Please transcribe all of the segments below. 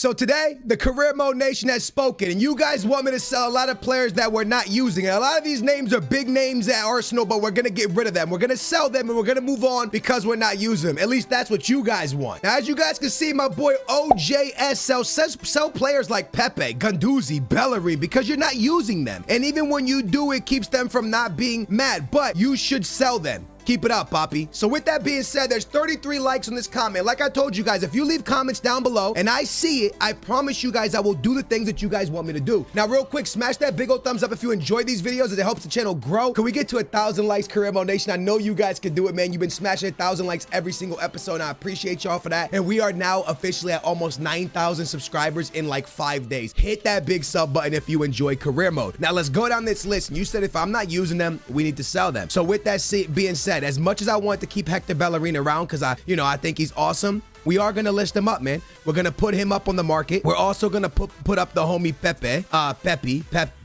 So today, the Career Mode Nation has spoken, and you guys want me to sell a lot of players that we're not using. And a lot of these names are big names at Arsenal, but we're going to get rid of them. We're going to sell them, and we're going to move on because we're not using them. At least that's what you guys want. Now, as you guys can see, my boy OJS sell players like Pepe, Guendouzi, Bellerin, because you're not using them. And even when you do, it keeps them from not being mad, but you should sell them. Keep it up, Poppy. So with that being said, there's 33 likes on this comment. Like I told you guys, if you leave comments down below and I see it, I promise you guys I will do the things that you guys want me to do. Now, real quick, smash that big old thumbs up if you enjoy these videos, as it helps the channel grow. Can we get to 1,000 likes, Career Mode Nation? I know you guys can do it, man. You've been smashing 1,000 likes every single episode, and I appreciate y'all for that. And we are now officially at almost 9,000 subscribers in like 5 days. Hit that big sub button if you enjoy Career Mode. Now, let's go down this list. And you said if I'm not using them, we need to sell them. So with that being said, as much as I want to keep Hector Bellerin around because I think he's awesome, we are going to list him up, man. We're going to put him up on the market. We're also going to put up the homie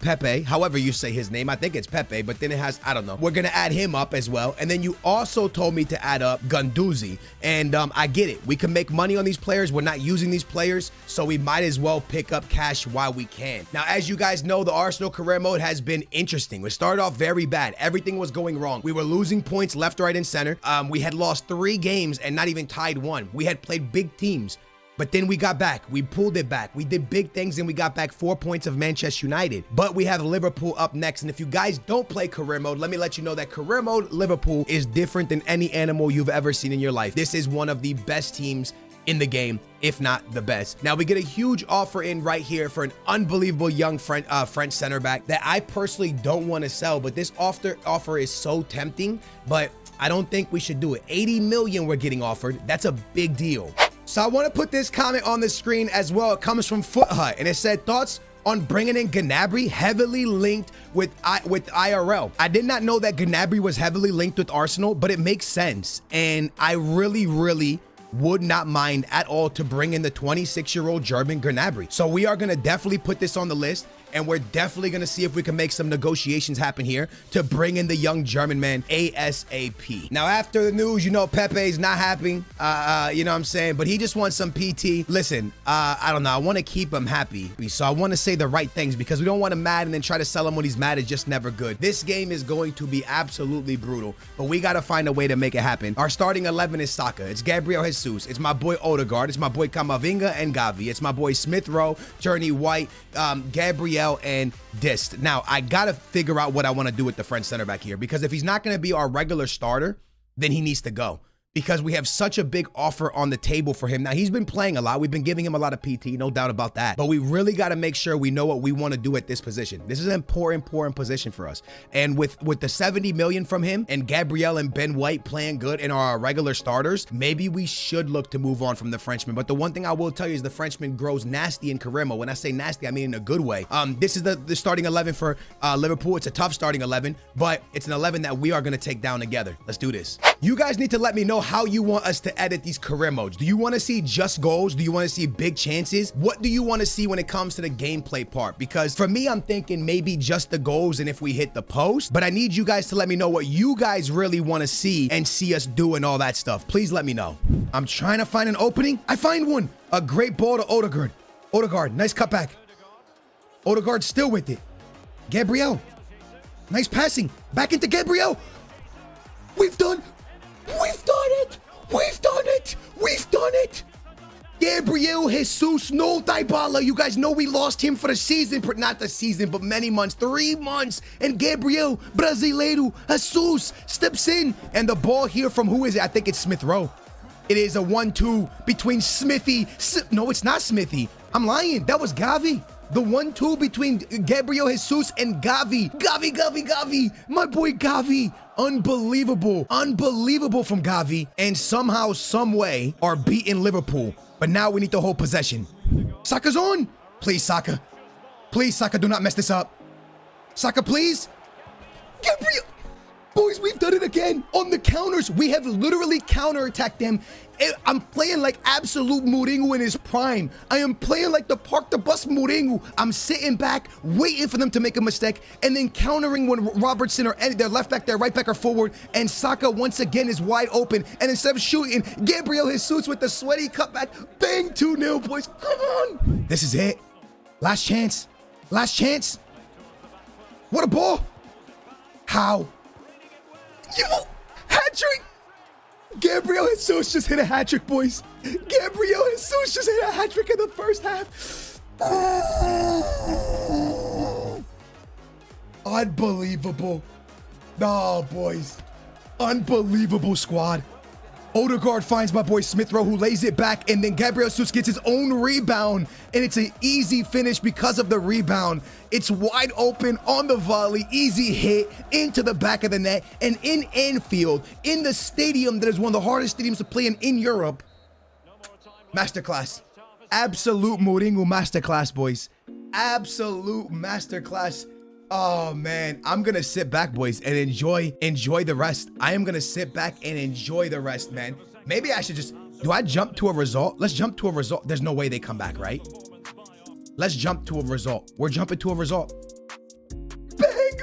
Pepe, however you say his name. I think it's Pepe, but then it has, I don't know. We're going to add him up as well. And then you also told me to add up Guendouzi. And I get it. We can make money on these players. We're not using these players, so we might as well pick up cash while we can. Now, as you guys know, the Arsenal career mode has been interesting. We started off very bad. Everything was going wrong. We were losing points left, right, and center. We had lost 3 games and not even tied 1. We had played big teams, but then we got back. We pulled it back. We did big things, and we got back 4 points of Manchester United. But we have Liverpool up next, and if you guys don't play career mode, let me let you know that career mode Liverpool is different than any animal you've ever seen in your life. This is one of the best teams in the game, if not the best. Now, we get a huge offer in right here for an unbelievable young French center back that I personally don't want to sell, but this offer is so tempting, but I don't think we should do it. 80 million we're getting offered. That's a big deal. So I want to put this comment on the screen as well. It comes from FootHut, and it said, thoughts on bringing in Gnabry, heavily linked with IRL. I did not know that Gnabry was heavily linked with Arsenal, but it makes sense. And I really would not mind at all to bring in the 26-year-old German Gnabry. So we are going to definitely put this on the list, and we're definitely going to see if we can make some negotiations happen here to bring in the young German man ASAP. Now, after the news, you know, Pepe's not happy, you know what I'm saying? But he just wants some PT. Listen, I don't know. I want to keep him happy. So I want to say the right things because we don't want him mad and then try to sell him when he's mad. It's just never good. This game is going to be absolutely brutal, but we got to find a way to make it happen. Our starting 11 is Saka. It's Gabriel Jesus. It's my boy Odegaard. It's my boy Camavinga and Gavi. It's my boy Smith Rowe, Journey White, Gabriel, and Dist. Now, I got to figure out what I want to do with the French center back here, because if he's not going to be our regular starter, then he needs to go, because we have such a big offer on the table for him. Now, he's been playing a lot. We've been giving him a lot of PT, no doubt about that. But we really got to make sure we know what we want to do at this position. This is an important position for us. And with the 70 million from him and Gabriel and Ben White playing good in our regular starters, maybe we should look to move on from the Frenchman. But the one thing I will tell you is the Frenchman grows nasty in career mode. When I say nasty, I mean in a good way. This is the starting 11 for Liverpool. It's a tough starting 11, but it's an 11 that we are going to take down together. Let's do this. You guys need to let me know how you want us to edit these career modes. Do you want to see just goals? Do you want to see big chances? What do you want to see when it comes to the gameplay part? Because for me, I'm thinking maybe just the goals and if we hit the post, but I need you guys to let me know what you guys really want to see and see us do and all that stuff. Please let me know. I'm trying to find an opening. I find one. A great ball to Odegaard. Odegaard, nice cutback. Odegaard still with it. Gabriel, nice passing. Back into Gabriel. We've done it. We've done it. Gabriel Jesus, no Dybala. You guys know we lost him for the season, not the season, but many months, 3 months. And Gabriel Brasileiro Jesus steps in, and the ball here from who is it? I think it's Smith Rowe. It is a 1-2 between Smithy. No, it's not Smithy. I'm lying. That was Gavi. The 1-2 between Gabriel Jesus and Gavi. Gavi. My boy Gavi. Unbelievable from Gavi. And somehow, some way, are beating Liverpool. But now we need to hold possession. Saka's on. Please, Saka. Please, Saka, do not mess this up. Saka, please. Gabriel. Boys, we've done it again on the counters. We have literally counterattacked them. I'm playing like absolute Mourinho in his prime. I am playing like the park the bus Mourinho. I'm sitting back, waiting for them to make a mistake, and then countering when Robertson or their left back, their right back are forward, and Saka once again is wide open. And instead of shooting, Gabriel Jesus with the sweaty cutback. Bang, 2-0, boys. Come on. This is it. Last chance. Last chance. What a ball. How? Hat-trick! Gabriel Jesus just hit a hat-trick, boys. Gabriel Jesus just hit a hat-trick in the first half. Unbelievable. Nah, boys. Unbelievable squad. Odegaard finds my boy Smith Rowe, who lays it back, and then Gabriel Jesus gets his own rebound, and it's an easy finish because of the rebound. It's wide open on the volley, easy hit into the back of the net, and in Anfield, in the stadium that is one of the hardest stadiums to play in Europe. Masterclass. Absolute Mourinho masterclass, boys. Absolute masterclass. Oh man, I'm gonna sit back, boys, and enjoy the rest. I am gonna sit back and enjoy the rest, man. Maybe I should just, do I jump to a result? Let's jump to a result. There's no way they come back, right? Let's jump to a result. We're jumping to a result. Bang!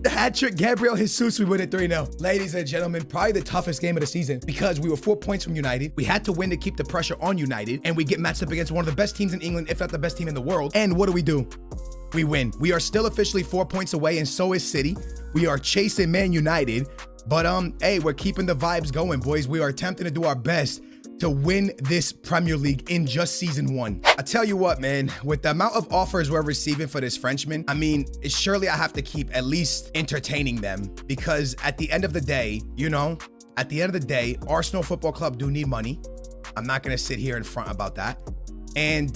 The hat-trick, Gabriel Jesus, we win it 3-0. Ladies and gentlemen, probably the toughest game of the season because we were 4 points from United. We had to win to keep the pressure on United, and we get matched up against one of the best teams in England, if not the best team in the world. And what do? We win. We are still officially 4 points away, and so is City. We are chasing Man United, but hey, we're keeping the vibes going, boys. We are attempting to do our best to win this Premier League in just season 1. I tell you what, man, with the amount of offers we're receiving for this Frenchman, I mean, surely I have to keep at least entertaining them, because at the end of the day, you know, at the end of the day, Arsenal Football Club do need money. I'm not going to sit here in front about that. And,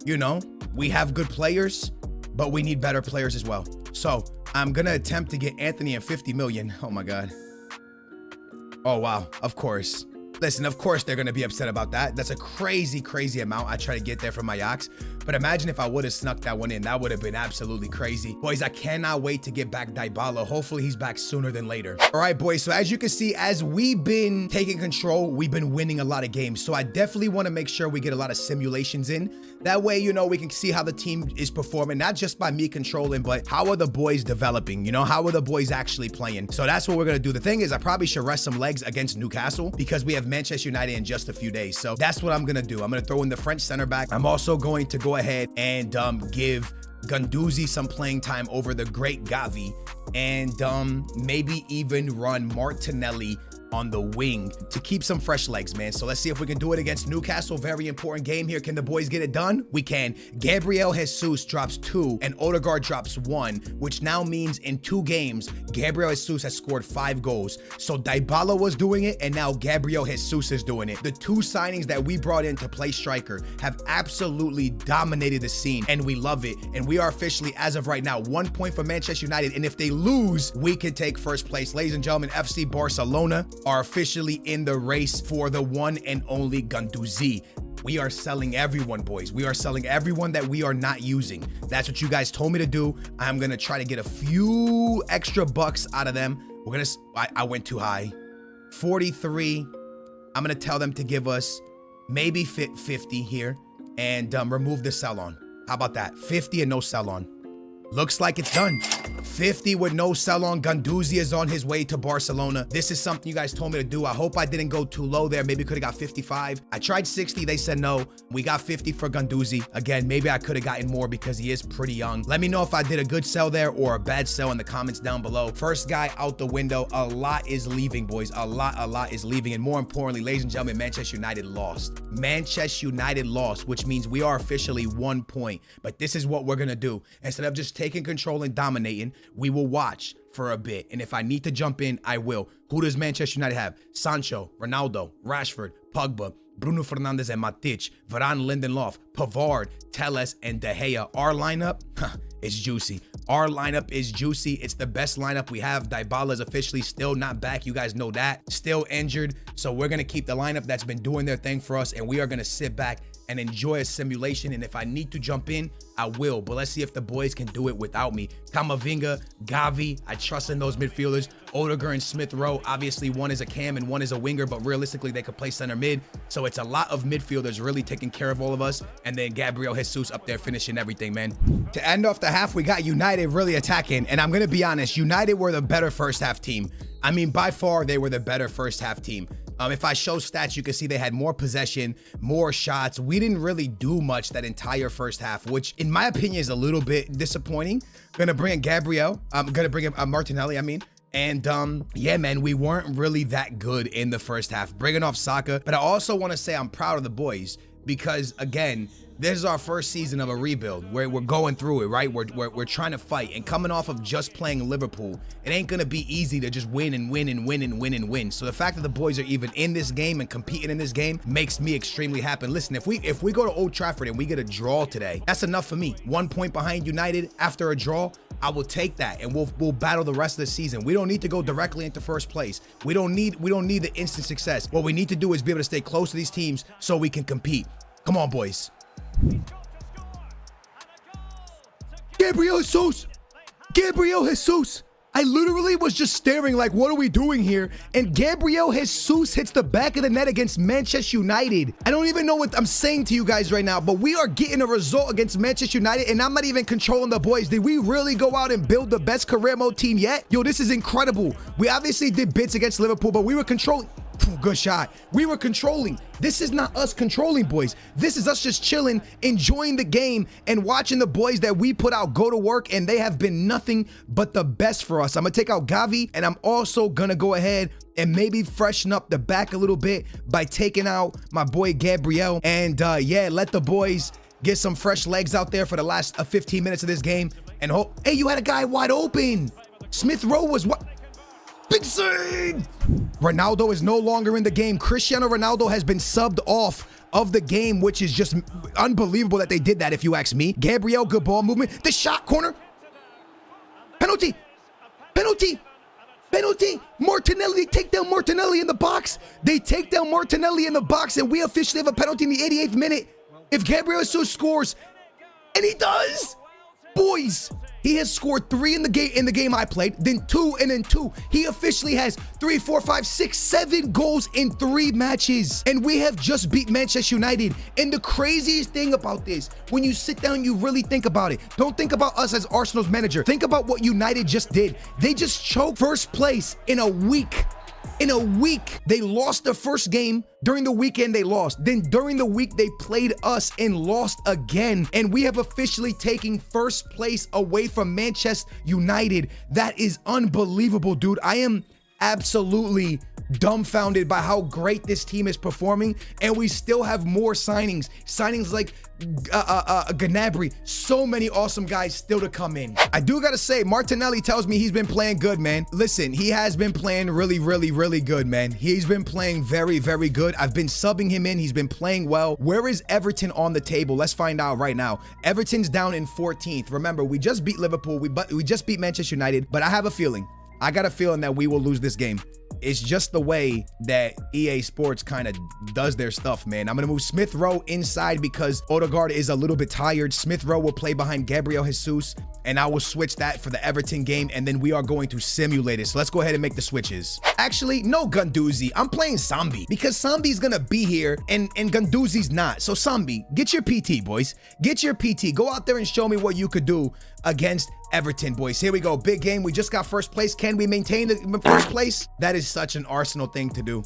you know, we have good players, but we need better players as well. So I'm going to attempt to get Anthony at 50 million. Oh my God. Oh, wow. Of course. Listen, of course they're going to be upset about that. That's a crazy, crazy amount I try to get there from my Ajax. But imagine if I would have snuck that one in. That would have been absolutely crazy. Boys, I cannot wait to get back Dybala. Hopefully he's back sooner than later. All right, boys. So as you can see, as we've been taking control, we've been winning a lot of games. So I definitely want to make sure we get a lot of simulations in. That way, you know, we can see how the team is performing, not just by me controlling, but how are the boys developing? You know, how are the boys actually playing? So that's what we're going to do. The thing is, I probably should rest some legs against Newcastle because we have Manchester United in just a few days. So that's what I'm going to do. I'm going to throw in the French center back. I'm also going to go ahead and give Guendouzi some playing time over the great Gavi, and maybe even run Martinelli on the wing to keep some fresh legs, man. So let's see if we can do it against Newcastle. Very important game here. Can the boys get it done? We can. Gabriel Jesus drops 2 and Odegaard drops 1, which now means in 2 games, Gabriel Jesus has scored 5 goals. So Dybala was doing it, and now Gabriel Jesus is doing it. The 2 signings that we brought in to play striker have absolutely dominated the scene, and we love it. And we are officially, as of right now, 1 point for Manchester United. And if they lose, we can take first place. Ladies and gentlemen, FC Barcelona are officially in the race for the one and only Guendouzi. We are selling everyone, boys. We are selling everyone that we are not using. That's what you guys told me to do. I'm going to try to get a few extra bucks out of them. We're going to, I went too high. 43. I'm going to tell them to give us maybe 50 here and remove the sell on. How about that? 50 and no sell on. Looks like it's done. 50 with no sell on. Guendouzi is on his way to Barcelona. This is something you guys told me to do. I hope I didn't go too low there. Maybe could have got 55. I tried 60. They said no. We got 50 for Guendouzi. Again, maybe I could have gotten more because he is pretty young. Let me know if I did a good sell there or a bad sell in the comments down below. First guy out the window. A lot is leaving, boys. A lot is leaving. And more importantly, ladies and gentlemen, Manchester United lost. Manchester United lost, which means we are officially 1 point. But this is what we're going to do. Instead of just taking control and dominating, we will watch for a bit. And if I need to jump in, I will. Who does Manchester United have? Sancho, Ronaldo, Rashford, Pogba, Bruno Fernandes and Matic, Varane, Lindelof, Pavard, Telles, and De Gea. Our lineup is juicy. Our lineup is juicy. It's the best lineup we have. Dybala is officially still not back. You guys know that. Still injured. So we're going to keep the lineup that's been doing their thing for us, and we are going to sit back and enjoy a simulation. And if I need to jump in, I will. But let's see if the boys can do it without me. Kamavinga, Gavi, I trust in those midfielders. Odegaard and Smith Rowe, obviously one is a cam and one is a winger, but realistically they could play center mid. So it's a lot of midfielders really taking care of all of us. And then Gabriel Jesus up there finishing everything, man. To end off the half, we got United really attacking. And I'm going to be honest, United were the better first half team. I mean, by far, they were the better first half team. If I show stats, you can see they had more possession, more shots. We didn't really do much that entire first half, which in my opinion is a little bit disappointing. Gonna bring in Gabriel. I'm gonna bring in Martinelli, I mean. And yeah, man, we weren't really that good in the first half, bringing off Saka. But I also want to say I'm proud of the boys because, again, this is our first season of a rebuild where we're going through it, right? We're trying to fight, and coming off of just playing Liverpool, it ain't gonna be easy to just win and win and win and win and win. So the fact that the boys are even in this game and competing in this game makes me extremely happy. Listen, if we go to Old Trafford and we get a draw today, that's enough for me. 1 point behind United after a draw, I will take that, and we'll battle the rest of the season. We don't need to go directly into first place. We don't need the instant success. What we need to do is be able to stay close to these teams so we can compete. Come on, boys. Gabriel Jesus! Gabriel Jesus! I literally was just staring like, what are we doing here? And Gabriel Jesus hits the back of the net against Manchester United. I don't even know what I'm saying to you guys right now, but we are getting a result against Manchester United, and I'm not even controlling the boys. Did we really go out and build the best career mode team yet? Yo, this is incredible. We obviously did bits against Liverpool, but we were controlling. Good shot. We were controlling. This is not us controlling, boys. This is us just chilling, enjoying the game, and watching the boys that we put out go to work, and they have been nothing but the best for us. I'm going to take out Gavi, and I'm also going to go ahead and maybe freshen up the back a little bit by taking out my boy Gabriel. And yeah, let the boys get some fresh legs out there for the last 15 minutes of this game. And hope, hey, you had a guy wide open. Smith Rowe was what? Big save! Ronaldo is no longer in the game. Cristiano Ronaldo has been subbed off of the game, which is just unbelievable that they did that, if you ask me. Gabriel, good ball movement. The shot, corner. Penalty. Penalty. Penalty. Martinelli, they take down Martinelli in the box. They take down Martinelli in the box, and we officially have a penalty in the 88th minute. If Gabriel Jesus scores, and he does, boys, he has scored 3 in the game I played, then 2, and then 2. He officially has 3, 4, 5, 6, 7 goals in 3 matches. And we have just beat Manchester United. And the craziest thing about this, when you sit down, you really think about it. Don't think about us as Arsenal's manager. Think about what United just did. They just choked first place in a week. In a week, they lost their first game. During the weekend, they lost. Then during the week, they played us and lost again. And we have officially taken first place away from Manchester United. That is unbelievable, dude. I am absolutely dumbfounded by how great this team is performing, and we still have more signings like Gnabry. So many awesome guys still to come in. I do gotta say, Martinelli tells me he's been playing good, man. Listen, he has been playing really good, man. He's been playing very good. I've been subbing him in. He's been playing well. Where is Everton on the table? Let's find out right now. Everton's down in 14th. Remember, we just beat Liverpool. We just beat Manchester United, but I have a feeling. I got a feeling that we will lose this game. It's just the way that EA Sports kind of does their stuff, man. I'm going to move Smith Rowe inside because Odegaard is a little bit tired. Smith Rowe will play behind Gabriel Jesus, and I will switch that for the Everton game, and then we are going to simulate it. So let's go ahead and make the switches. Actually, no Guendouzi. I'm playing Sambi because Sambi's going to be here, and Guendouzi's not. So Sambi, get your PT, boys. Get your PT. Go out there and show me what you could do against Everton, boys. Here we go. Big game. We just got first place. Can we maintain the first place? That is such an Arsenal thing to do.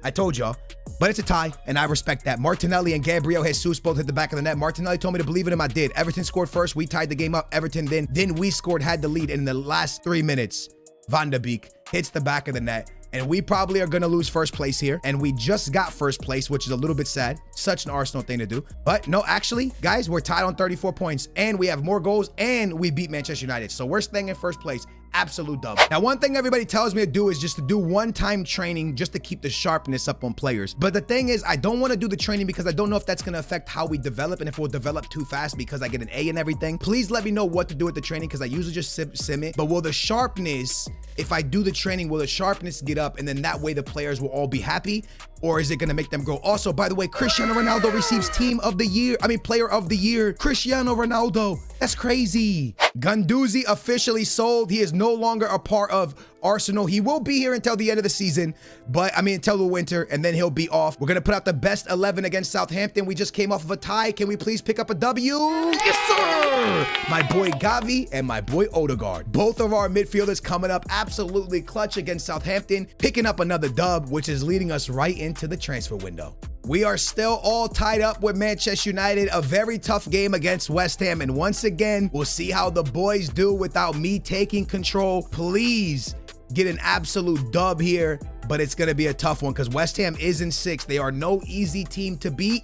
I told y'all, but it's a tie, and I respect that. Martinelli and Gabriel Jesus both hit the back of the net. Martinelli told me to believe in him. I did. Everton scored first. We tied the game up. Everton then we scored, had the lead in the last 3 minutes. Van de Beek hits the back of the net. And we probably are going to lose first place here. And we just got first place, which is a little bit sad. Such an Arsenal thing to do. But no, actually, guys, we're tied on 34 points. And we have more goals. And we beat Manchester United. So we're staying in first place. Absolute dub. Now, one thing everybody tells me to do is just to do one-time training just to keep the sharpness up on players. But the thing is, I don't want to do the training because I don't know if that's going to affect how we develop and if we'll develop too fast because I get an A and everything. Please let me know what to do with the training because I usually just sim it. But will the sharpness if I do the training, will the sharpness get up? And then that way the players will all be happy? Or is it going to make them grow? Also, by the way, Cristiano Ronaldo receives player of the year. Cristiano Ronaldo. That's crazy. Guendouzi officially sold. He is no longer a part of Arsenal. He will be here until the end of the season, until the winter, and then he'll be off. We're going to put out the best 11 against Southampton. We just came off of a tie. Can we please pick up a W? Yes, sir. My boy Gavi and my boy Odegaard. Both of our midfielders coming up absolutely clutch against Southampton, picking up another dub, which is leading us right into the transfer window. We are still all tied up with Manchester United, a very tough game against West Ham. And once again, we'll see how the boys do without me taking control. Please get an absolute dub here, but it's going to be a tough one because West Ham is in 6th. They are no easy team to beat.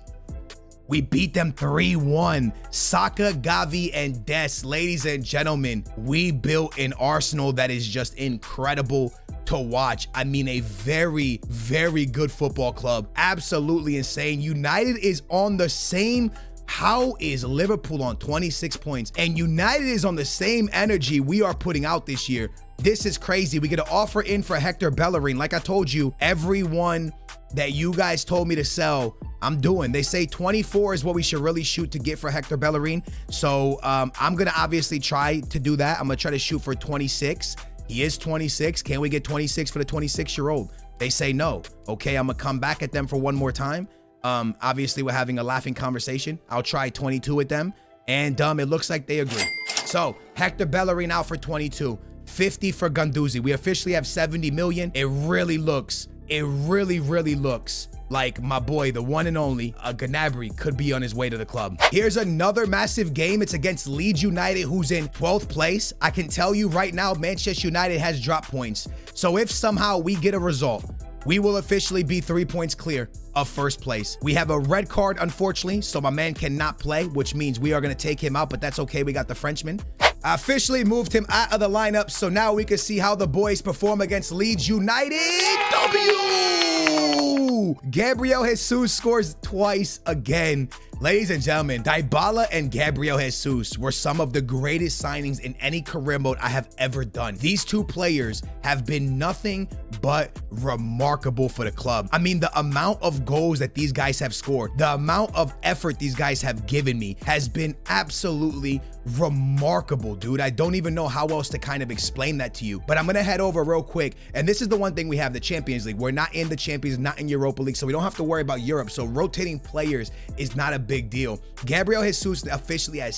We beat them 3-1. Saka, Gavi, and Des. Ladies and gentlemen, we built an Arsenal that is just incredible to watch. I mean, a very, very good football club. Absolutely insane. United is on the same. How is Liverpool on 26 points? And United is on the same energy we are putting out this year. This is crazy. We get an offer in for Hector Bellerin. Like I told you, everyone that you guys told me to sell, I'm doing. They say 24 is what we should really shoot to get for Hector Bellerin. So I'm going to obviously try to do that. I'm going to try to shoot for 26. He is 26. Can we get 26 for the 26-year-old? They say no. Okay, I'm going to come back at them for one more time. Obviously, we're having a laughing conversation. I'll try 22 with them. And it looks like they agree. So Hector Bellerin out for 22. 50 for Guendouzi. We officially have 70 million. It really looks like my boy, the one and only Gnabry, could be on his way to the club. Here's another massive game. It's against Leeds United, who's in 12th place. I can tell you right now, Manchester United has drop points. So if somehow we get a result, we will officially be 3 points clear of first place. We have a red card, unfortunately, so my man cannot play, which means we are going to take him out, but that's okay. We got the Frenchman. I officially moved him out of the lineup, so now we can see how the boys perform against Leeds United. W! Gabriel Jesus scores twice again. Ladies and gentlemen, Dybala and Gabriel Jesus were some of the greatest signings in any career mode I have ever done. These two players have been nothing but remarkable for the club. I mean, the amount of goals that these guys have scored, the amount of effort these guys have given me has been absolutely remarkable, dude. I don't even know how else to kind of explain that to you, but I'm going to head over real quick. And this is the one thing we have, the Champions League. We're not in the Champions, not in Europa League, so we don't have to worry about Europe. So rotating players is not a big deal. Gabriel Jesus officially has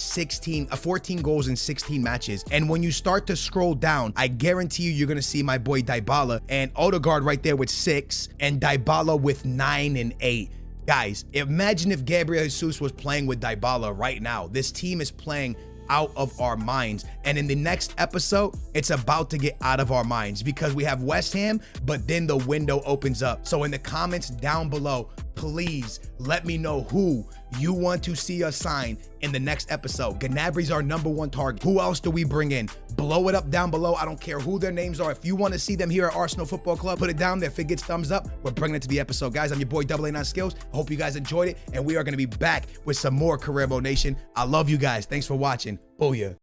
14 goals in 16 matches. And when you start to scroll down, I guarantee you're going to see my boy Dybala and Odegaard right there with 6 and Dybala with 9 and 8. Guys, imagine if Gabriel Jesus was playing with Dybala right now. This team is playing out of our minds, and in the next episode it's about to get out of our minds because we have West Ham, but then the window opens up. So in the comments down below, please let me know who you want to see us sign in the next episode. Gnabry's our #1 target. Who else do we bring in? Blow it up down below. I don't care who their names are. If you want to see them here at Arsenal Football Club, put it down there. If it gets thumbs up, we're bringing it to the episode. Guys, I'm your boy 89 Skills. I hope you guys enjoyed it, and we are going to be back with some more Career Mode Nation. I love you guys. Thanks for watching. Booyah.